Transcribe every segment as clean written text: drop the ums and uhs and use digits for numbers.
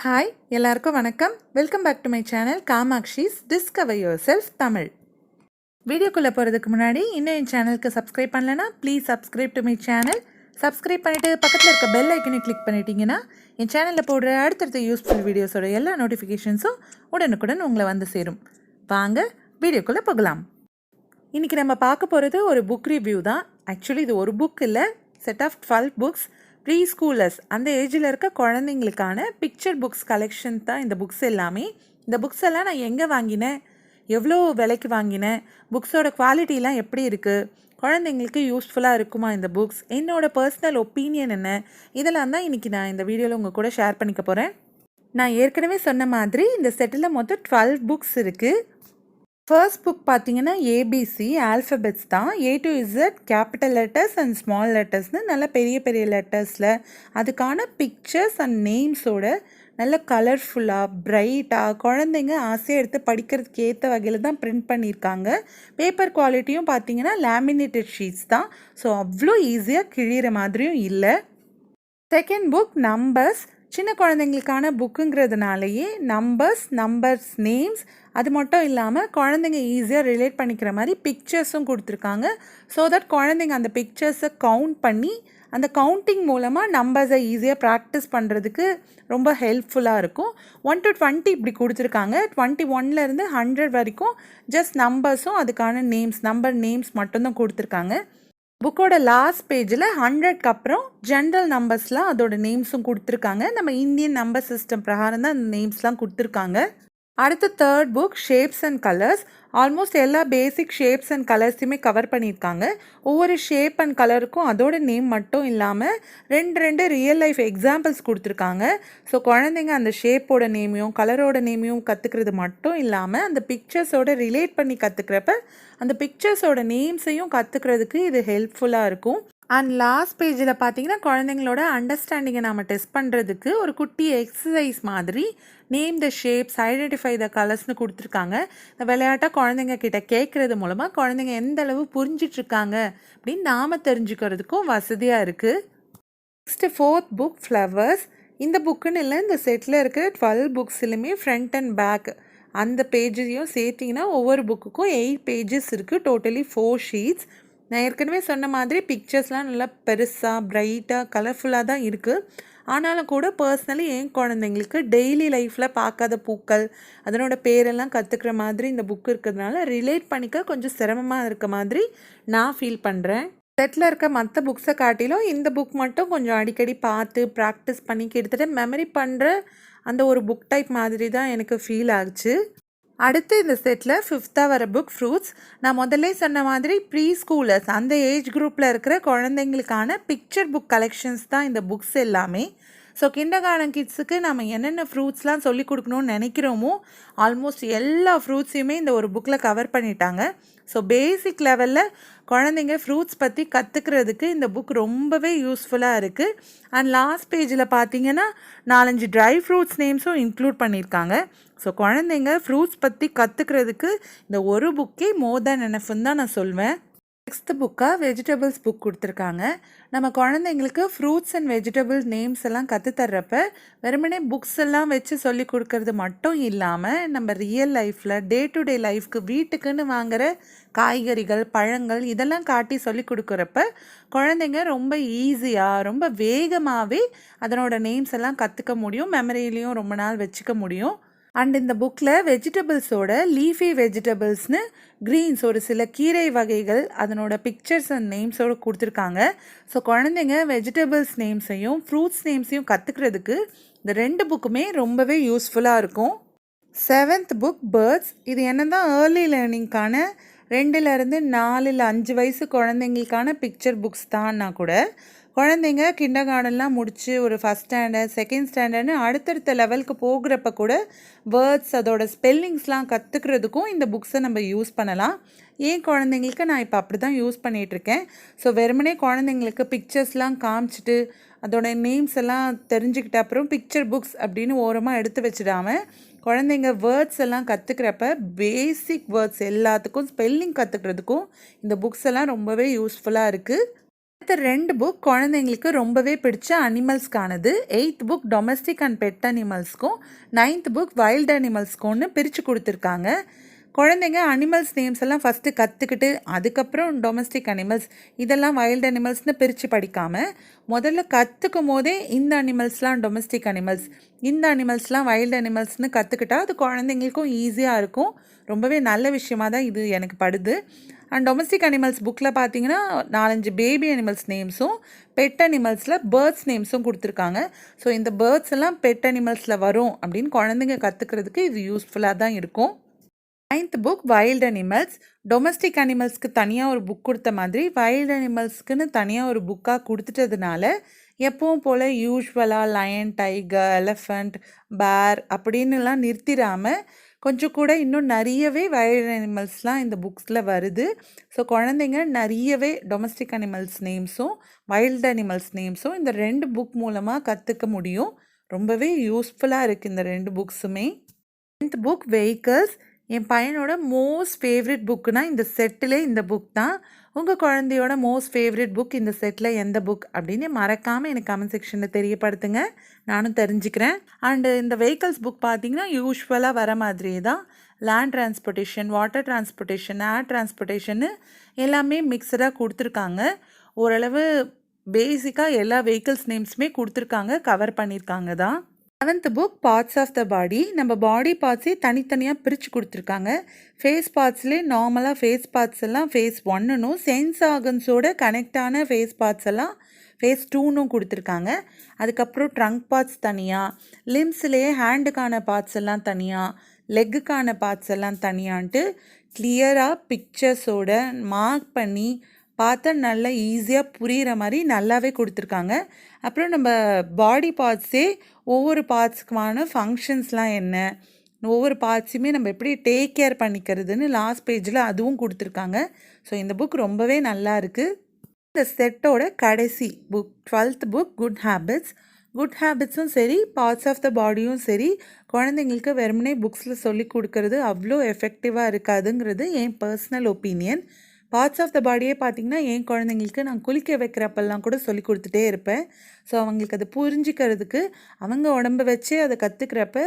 Hi எல்லாருக்கும் வணக்கம். Welcome back to my channel Kamakshi's discover yourself Tamil. வீடியோக்குள்ளே போகிறதுக்கு முன்னாடி இன்னும் என் சேனலுக்கு சப்ஸ்கிரைப் பண்ணலைன்னா please subscribe to my channel. சப்ஸ்கிரைப் பண்ணிவிட்டு பக்கத்தில் இருக்க பெல் ஐக்கனை கிளிக் பண்ணிட்டீங்கன்னா என் சேனலில் போடுற அடுத்தடுத்த யூஸ்ஃபுல் வீடியோஸோட எல்லா நோட்டிஃபிகேஷன்ஸும் உடனுக்குடன் உங்களை வந்து சேரும். வாங்க வீடியோக்குள்ளே போகலாம். இன்றைக்கி நம்ம பார்க்க போகிறது ஒரு புக் ரிவ்யூ தான். ஆக்சுவலி இது ஒரு புக் இல்லை, செட் ஆஃப் 12 புக்ஸ். preschoolers அந்த ஏஜில் இருக்க குழந்தைங்களுக்கான பிக்சர் புக்ஸ் கலெக்ஷன் தான் இந்த புக்ஸ் எல்லாமே. இந்த புக்ஸ் எல்லாம் நான் எங்கே வாங்கினேன், எவ்வளோ விலைக்கு வாங்கினேன், புக்ஸோட குவாலிட்டிலாம் எப்படி இருக்குது, குழந்தைங்களுக்கு யூஸ்ஃபுல்லாக இருக்குமா இந்த புக்ஸ், என்னோடய பர்சனல் ஒப்பீனியன் என்ன, இதெல்லாம் தான் இன்றைக்கி நான் இந்த வீடியோவில் உங்கள் கூட ஷேர் பண்ணிக்க போகிறேன். நான் ஏற்கனவே சொன்ன மாதிரி இந்த செட்டில் மொத்தம் 12 புக்ஸ் இருக்குது. ஃபர்ஸ்ட் புக் பார்த்தீங்கன்னா ஏபிசி ஆல்ஃபபெட்ஸ் தான். A to Z capital letters and small லெட்டர்ஸ்னு நல்ல பெரிய பெரிய லெட்டர்ஸில் அதுக்கான பிக்சர்ஸ் அண்ட் நேம்ஸோட நல்ல கலர்ஃபுல்லாக பிரைட்டாக குழந்தைங்க ஆசையாக எடுத்து படிக்கிறதுக்கு ஏற்ற வகையில் தான் பிரிண்ட் பண்ணியிருக்காங்க. பேப்பர் குவாலிட்டியும் பார்த்தீங்கன்னா லேமினேட்டட் ஷீட்ஸ் தான். ஸோ அவ்வளோ ஈஸியாக கிழிகிற மாதிரியும் இல்லை. Second book numbers. சின்ன குழந்தைங்களுக்கான புக்குங்கிறதுனாலேயே நம்பர்ஸ் நேம்ஸ் அது மட்டும் இல்லாமல் குழந்தைங்க ஈஸியாக ரிலேட் பண்ணிக்கிற மாதிரி பிக்சர்ஸும் கொடுத்துருக்காங்க. ஸோ தட் குழந்தைங்க அந்த பிக்சர்ஸை கவுண்ட் பண்ணி அந்த கவுண்டிங் மூலமாக நம்பர்ஸை ஈஸியாக ப்ராக்டிஸ் பண்ணுறதுக்கு ரொம்ப ஹெல்ப்ஃபுல்லாக இருக்கும். 1 to 20 இப்படி கொடுத்துருக்காங்க. 21லேருந்து 100 வரைக்கும் ஜஸ்ட் நம்பர்ஸும் அதுக்கான நம்பர் நேம்ஸ் மட்டும்தான் கொடுத்துருக்காங்க. புக்கோட லாஸ்ட் பேஜில் 100க்கு அப்புறம் ஜென்ரல் நம்பர்ஸ்லாம் அதோட நேம்ஸும் கொடுத்துருக்காங்க. நம்ம இந்தியன் நம்பர் சிஸ்டம் பிரகாரம் தான் அந்த நேம்ஸ்லாம் கொடுத்துருக்காங்க. அடுத்து third book shapes and colours. Almost எல்லா பேசிக் ஷேப்ஸ் அண்ட் கலர்ஸையுமே கவர் பண்ணியிருக்காங்க. ஒவ்வொரு ஷேப் அண்ட் கலருக்கும் அதோட நேம் மட்டும் இல்லாமல் ரெண்டு ரியல் லைஃப் எக்ஸாம்பிள்ஸ் கொடுத்துருக்காங்க. ஸோ குழந்தைங்க அந்த ஷேப்போட நேமையும் கலரோட நேமையும் கற்றுக்கிறது மட்டும் இல்லாமல் அந்த பிக்சர்ஸோட ரிலேட் பண்ணி கற்றுக்கிறப்ப அந்த பிக்சர்ஸோட நேம்ஸையும் கற்றுக்கிறதுக்கு இது ஹெல்ப்ஃபுல்லாக இருக்கும். அண்ட் லாஸ்ட் பேஜில் பார்த்தீங்கன்னா குழந்தைங்களோட அண்டர்ஸ்டாண்டிங்கை நம்ம டெஸ்ட் பண்ணுறதுக்கு ஒரு குட்டி எக்ஸசைஸ் மாதிரி name the shapes identify the கலர்ஸ்னு கொடுத்துருக்காங்க. இந்த விளையாட்டாக குழந்தைங்க கிட்ட கேட்குறது மூலமாக குழந்தைங்க எந்த அளவு புரிஞ்சிட்ருக்காங்க அப்படின்னு நாம் தெரிஞ்சுக்கிறதுக்கும் வசதியாக இருக்குது. Next fourth book flowers. இந்த புக்குன்னு இல்லை, இந்த செட்டில் இருக்கிற 12 புக்ஸ்லையுமே ஃப்ரண்ட் அண்ட் பேக் அந்த பேஜையும் சேர்த்திங்கன்னா ஒவ்வொரு புக்குக்கும் 8 பேஜஸ் இருக்குது. Totally 4 sheets. நான் ஏற்கனவே சொன்ன மாதிரி பிக்சர்ஸ்லாம் நல்லா பெருசாக பிரைட்டாக கலர்ஃபுல்லாக தான் இருக்குது. ஆனாலும் கூட பர்சனலி என் குழந்தைங்களுக்கு டெய்லி லைஃப்பில் பார்க்காத பூக்கள் அதனோட பேரெல்லாம் கற்றுக்கிற மாதிரி இந்த புக் இருக்கிறதுனால ரிலேட் பண்ணிக்க கொஞ்சம் சிரமமாக இருக்க மாதிரி நான் ஃபீல் பண்ணுறேன். செட்டில் இருக்க மற்ற புக்ஸை காட்டிலும் இந்த புக் மட்டும் கொஞ்சம் அடிக்கடி பார்த்து ப்ராக்டிஸ் பண்ணி கிட்டத்தட்ட மெமரி பண்ணுற அந்த ஒரு புக் டைப் மாதிரி தான் எனக்கு ஃபீல் ஆகுச்சு. அடுத்து இந்த செட்டில் 5th வர புக் ஃப்ரூட்ஸ். நான் முதல்ல சொன்ன மாதிரி ப்ரீஸ்கூலர்ஸ் அந்த ஏஜ் குரூப்பில் இருக்கிற குழந்தைங்களுக்கான பிக்சர் புக் கலெக்ஷன்ஸ் தான் இந்த புக்ஸ் எல்லாமே. ஸோ கிண்டர்கார்டன் கிட்ஸுக்கு நம்ம என்னென்ன ஃப்ரூட்ஸ்லாம் சொல்லி கொடுக்கணும்னு நினைக்கிறோமோ ஆல்மோஸ்ட் எல்லா ஃப்ரூட்ஸையுமே இந்த ஒரு புக்கில் கவர் பண்ணிட்டாங்க. ஸோ பேசிக் லெவலில் குழந்தைங்க ஃப்ரூட்ஸ் பற்றி கற்றுக்கிறதுக்கு இந்த புக் ரொம்பவே யூஸ்ஃபுல்லாக இருக்குது. அண்ட் லாஸ்ட் பேஜில் பார்த்தீங்கன்னா 4-5 ட்ரை ஃப்ரூட்ஸ் நேம்ஸும் இன்க்ளூட் பண்ணியிருக்காங்க. ஸோ குழந்தைங்க ஃப்ரூட்ஸ் பற்றி கற்றுக்கிறதுக்கு இந்த ஒரு புக்கே மோர் தேன் எனஃப்னு தான் நான் சொல்வேன். நெக்ஸ்ட் புக்காக வெஜிடபிள்ஸ் புக் கொடுத்துருக்காங்க. நம்ம குழந்தைங்களுக்கு ஃப்ரூட்ஸ் அண்ட் வெஜிடபிள்ஸ் நேம்ஸ் எல்லாம் கற்றுத்தர்றப்ப வெறுமனே புக்ஸ் எல்லாம் வச்சு சொல்லி கொடுக்கறது மட்டும் இல்லாமல் நம்ம ரியல் லைஃப்பில் டே டு டே லைஃப்க்கு வீட்டுக்குன்னு வாங்குகிற காய்கறிகள் பழங்கள் இதெல்லாம் காட்டி சொல்லி கொடுக்குறப்ப குழந்தைங்க ரொம்ப ஈஸியாக ரொம்ப வேகமாகவே அதனோட நேம்ஸ் எல்லாம் கற்றுக்க முடியும், மெமரியிலையும் ரொம்ப நாள் வச்சுக்க முடியும். அண்ட் இந்த புக்கில் வெஜிடபிள்ஸோட லீஃபி வெஜிடபிள்ஸ்னு க்ரீன்ஸ் ஒரு சில கீரை வகைகள் அதனோட பிக்சர்ஸ் அண்ட் நேம்ஸோடு கொடுத்துருக்காங்க. ஸோ குழந்தைங்க வெஜிடபிள்ஸ் நேம்ஸையும் ஃப்ரூட்ஸ் நேம்ஸையும் கற்றுக்கிறதுக்கு இந்த 2 புக்குமே ரொம்பவே யூஸ்ஃபுல்லாக இருக்கும். 7th book birds. இது என்ன தான் ஏர்லி லேர்னிங்க்கான 2லேருந்து 4 இல்லை 5 வயசு குழந்தைங்களுக்கான பிக்சர் புக்ஸ் தான்னா கூட குழந்தைங்க கிண்டர்கார்டன்லாம் முடித்து ஒரு 1st ஸ்டாண்டர்ட் 2nd ஸ்டாண்டர்ட்னு அடுத்தடுத்த லெவலுக்கு போகிறப்ப கூட வேர்ட்ஸ் அதோட ஸ்பெல்லிங்ஸ்லாம் கற்றுக்கிறதுக்கும் இந்த புக்ஸை நம்ம யூஸ் பண்ணலாம். ஏன் குழந்தைங்களுக்கு நான் இப்போ அப்படி தான் யூஸ் பண்ணிகிட்ருக்கேன். ஸோ வெறுமனே குழந்தைங்களுக்கு பிக்சர்ஸ்லாம் காமிச்சிட்டு அதோட நேம்ஸ் எல்லாம் தெரிஞ்சுக்கிட்ட அப்புறம் பிக்சர் புக்ஸ் அப்படின்னு ஓரமாக எடுத்து வச்சிடாமல் குழந்தைங்க வேர்ட்ஸ் எல்லாம் கற்றுக்கிறப்ப பேசிக் வேர்ட்ஸ் எல்லாத்துக்கும் ஸ்பெல்லிங் கற்றுக்கிறதுக்கும் இந்த புக்ஸ் எல்லாம் ரொம்பவே யூஸ்ஃபுல்லாக இருக்குது. அடுத்த 2 புக் குழந்தைங்களுக்கு ரொம்பவே பிடிச்ச அனிமல்ஸ்க்கானது. 8th book domestic and pet அனிமல்ஸ்க்கும் 9th புக் வைல்ட் அனிமல்ஸ்க்கும்னு பிரித்து கொடுத்துருக்காங்க. குழந்தைங்க அனிமல்ஸ் நேம்ஸ் எல்லாம் ஃபஸ்ட்டு கற்றுக்கிட்டு அதுக்கப்புறம் டொமஸ்டிக் அனிமல்ஸ் இதெல்லாம் வைல்டு அனிமல்ஸ்னு பிரித்து படிக்காமல் முதல்ல கற்றுக்கும் போதே இந்த அனிமல்ஸ்லாம் டொமஸ்டிக் அனிமல்ஸ், இந்த அனிமல்ஸ்லாம் வைல்டு அனிமல்ஸ்னு கற்றுக்கிட்டா அது குழந்தைங்களுக்கும் ஈஸியாக இருக்கும். ரொம்பவே நல்ல விஷயமாக தான் இது எனக்கு படுது. அண்ட் டொமஸ்டிக் அனிமல்ஸ் புக்கில் பார்த்தீங்கன்னா 4-5 பேபி அனிமல்ஸ் நேம்ஸும் பெட் அனிமல்ஸில் பேர்ட்ஸ் நேம்ஸும் கொடுத்துருக்காங்க. ஸோ இந்த பேர்ட்ஸ் எல்லாம் பெட் அனிமல்ஸில் வரும் அப்படின்னு குழந்தைங்க கற்றுக்கிறதுக்கு இது யூஸ்ஃபுல்லாக தான் இருக்கும். 9th book wild animals. Domestic அனிமல்ஸ்க்கு தனியாக ஒரு புக் கொடுத்த மாதிரி வைல்டு அனிமல்ஸ்க்குன்னு தனியாக ஒரு புக்காக கொடுத்துட்டதுனால எப்பவும் போல் யூஸ்வலாக லயன், டைகர், எலஃபண்ட், பேர் அப்படின்னுலாம் நிறுத்திடாமல் கொஞ்சம் கூட இன்னும் நிறையவே வைல்டு அனிமல்ஸ்லாம் இந்த புக்ஸில் வருது. ஸோ குழந்தைங்க நிறையவே டொமஸ்டிக் அனிமல்ஸ் நேம்ஸும் வைல்டு அனிமல்ஸ் நேம்ஸும் இந்த 2 புக் மூலமாக கற்றுக்க முடியும். ரொம்பவே யூஸ்ஃபுல்லாக இருக்குது இந்த 2 புக்ஸுமே. 10th book vehicles. என் பையனோட மோஸ்ட் ஃபேவரட் புக்குனா இந்த செட்டில் இந்த புக் தான். உங்கள் குழந்தையோட மோஸ்ட் ஃபேவரட் புக் இந்த செட்டில் எந்த புக் அப்படின்னு மறக்காமல் எனக்கு கமெண்ட் செக்ஷனில் தெரியப்படுத்துங்க, நானும் தெரிஞ்சுக்கிறேன். அண்டு இந்த வெஹிக்கல்ஸ் புக் பார்த்திங்கன்னா யூஸ்வலாக வர மாதிரியே தான் லேண்ட் டிரான்ஸ்போர்ட்டேஷன், வாட்டர் டிரான்ஸ்போர்ட்டேஷன், ஏர் டிரான்ஸ்போர்ட்டேஷன்னு எல்லாமே மிக்சடாக கொடுத்துருக்காங்க. ஓரளவு பேசிக்காக எல்லா வெஹிக்கல்ஸ் நேம்ஸுமே கொடுத்துருக்காங்க, கவர் பண்ணியிருக்காங்க தான். 7th book parts of the body. நம்ம பாடி பார்ட்ஸே தனித்தனியாக பிரித்து கொடுத்துருக்காங்க. ஃபேஸ் பார்ட்ஸ்லேயே நார்மலாக ஃபேஸ் பார்ட்ஸ் எல்லாம் ஃபேஸ் 1னும் சென்ஸ் ஆர்கன்ஸோட கனெக்டான ஃபேஸ் பார்ட்ஸ் எல்லாம் ஃபேஸ் 2னும் கொடுத்துருக்காங்க. அதுக்கப்புறம் ட்ரங்க் பார்ட்ஸ் தனியாக, லிம்ஸ்லேயே ஹேண்டுக்கான பார்ட்ஸ் எல்லாம் தனியாக, லெக்குக்கான பார்ட்ஸ் எல்லாம் தனியான்ட்டு கிளியராக பிக்சர்ஸோட மார்க் பண்ணி பார்த்தா நல்லா ஈஸியாக புரிகிற மாதிரி நல்லாவே கொடுத்துருக்காங்க. அப்புறம் நம்ம பாடி பார்ட்ஸே ஒவ்வொரு பார்ட்ஸுக்குமான ஃபங்க்ஷன்ஸ்லாம் என்ன, ஒவ்வொரு பார்ட்ஸுமே நம்ம எப்படி டேக் கேர் பண்ணிக்கிறதுன்னு லாஸ்ட் பேஜில் அதுவும் கொடுத்துருக்காங்க. ஸோ இந்த புக் ரொம்பவே நல்லா இருக்குது. இந்த செட்டோட கடைசி book 12th book good habits. Good ஹேபிட்ஸும் சரி பார்ட்ஸ் ஆஃப் த பாடியும் சரி குழந்தைங்களுக்கு வெறுமனே புக்ஸில் சொல்லி கொடுக்கறது அவ்வளோ எஃபெக்டிவாக இருக்காதுங்கிறது என் personal opinion. Parts of the பாடியே பார்த்திங்கன்னா என் குழந்தைங்களுக்கு நான் குளிக்க வைக்கிறப்பெல்லாம் கூட சொல்லி கொடுத்துட்டே இருப்பேன். ஸோ அவங்களுக்கு அதை புரிஞ்சிக்கிறதுக்கு அவங்க உடம்பை வச்சு அதை கற்றுக்கிறப்ப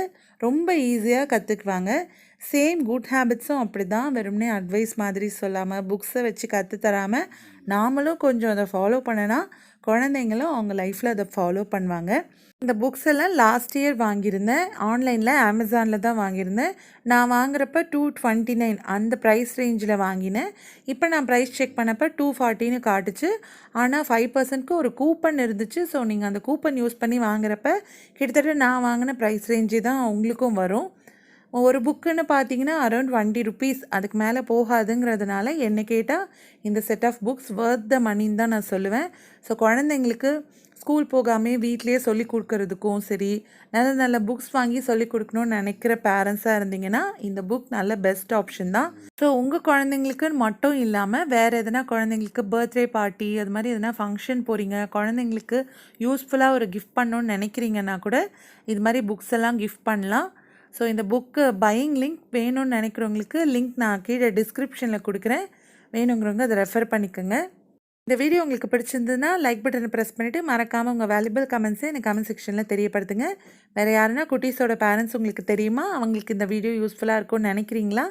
ரொம்ப ஈஸியாக கற்றுக்குவாங்க. சேம் குட் ஹேபிட்ஸும் அப்படி தான், வெறுமனே அட்வைஸ் மாதிரி சொல்லாமல் புக்ஸை வச்சு கற்றுத்தராமல் நாமளும் கொஞ்சம் அதை ஃபாலோ பண்ணினா குழந்தைங்களும் அவங்க லைஃப்பில் அதை ஃபாலோ பண்ணுவாங்க. இந்த புக்ஸ் எல்லாம் லாஸ்ட் இயர் வாங்கியிருந்தேன், ஆன்லைனில் அமேசானில் தான் வாங்கியிருந்தேன். நான் வாங்குறப்ப 229 அந்த ப்ரைஸ் ரேஞ்சில் வாங்கினேன். இப்போ நான் ப்ரைஸ் செக் பண்ணப்போ 240ன்னு காட்டுச்சு. ஆனால் 5%க்கு ஒரு கூப்பன் இருந்துச்சு. ஸோ நீங்கள் அந்த கூப்பன் யூஸ் பண்ணி வாங்குறப்ப கிட்டத்தட்ட நான் வாங்கின ப்ரைஸ் ரேஞ்சே தான் உங்களுக்கும் வரும். ஒரு புக்குன்னு பார்த்தீங்கன்னா அரௌண்ட் 20 rupees, அதுக்கு மேலே போகாதுங்கிறதுனால என்ன கேட்டால் இந்த செட் ஆஃப் புக்ஸ் வர்த் த மணின்னு தான் நான் சொல்லுவேன். ஸோ குழந்தைங்களுக்கு ஸ்கூல் போகாமல் வீட்லேயே சொல்லிக் கொடுக்கறதுக்கும் சரி, நல்ல நல்ல புக்ஸ் வாங்கி சொல்லிக் கொடுக்கணும்னு நினைக்கிற பேரண்ட்ஸாக இருந்தீங்கன்னா இந்த புக் நல்ல பெஸ்ட் ஆப்ஷன் தான். ஸோ உங்கள் குழந்தைங்களுக்கு மட்டும் இல்லாமல் வேறு எதனா குழந்தைங்களுக்கு பர்த்டே பார்ட்டி அது மாதிரி எதனா ஃபங்க்ஷன் போகிறீங்க, குழந்தைங்களுக்கு யூஸ்ஃபுல்லாக ஒரு கிஃப்ட் பண்ணணுன்னு நினைக்கிறீங்கன்னா கூட இது மாதிரி புக்ஸ் எல்லாம் கிஃப்ட் பண்ணலாம். ஸோ இந்த புக்கு பையிங் லிங்க் வேணும்னு நினைக்கிறவங்களுக்கு லிங்க் நான் கீழே டிஸ்கிரிப்ஷனில் கொடுக்குறேன், வேணுங்கிறவங்க அதை ரெஃபர் பண்ணிக்கோங்க. இந்த வீடியோ உங்களுக்கு பிடிச்சிருந்ததுன்னா லைக் பட்டனை ப்ரெஸ் பண்ணிவிட்டு மறக்காமல் உங்கள் வேல்யூபிள் கமெண்ட்ஸை எனக்கு கமெண்ட் செக்ஷனில் தெரியப்படுத்துங்க. வேறு யாருன்னா குட்டீஸோட பேரண்ட்ஸ் உங்களுக்கு தெரியுமா, அவங்களுக்கு இந்த வீடியோ யூஸ்ஃபுல்லாக இருக்கும்னு நினைக்கிறீங்களா?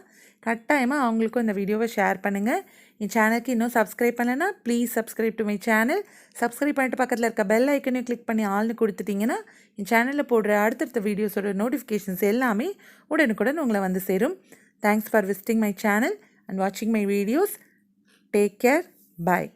கட்டாயமாக அவங்களுக்கும் இந்த வீடியோவை ஷேர் பண்ணுங்கள். என் சேனலுக்கு இன்னும் சப்ஸ்கிரைப் பண்ணலைன்னா please subscribe to my channel. Subscribe பண்ணிட்டு பக்கத்தில் இருக்க பெல் ஐக்கனையும் கிளிக் பண்ணி ஆள்னு கொடுத்துட்டிங்கன்னா என் சேனலில் போடுற அடுத்தடுத்த வீடியோஸோட நோட்டிஃபிகேஷன்ஸ் எல்லாமே உடனுக்குடன் உங்களை வந்து சேரும். Thanks for visiting my channel and வாட்சிங் my videos. Take care. Bye.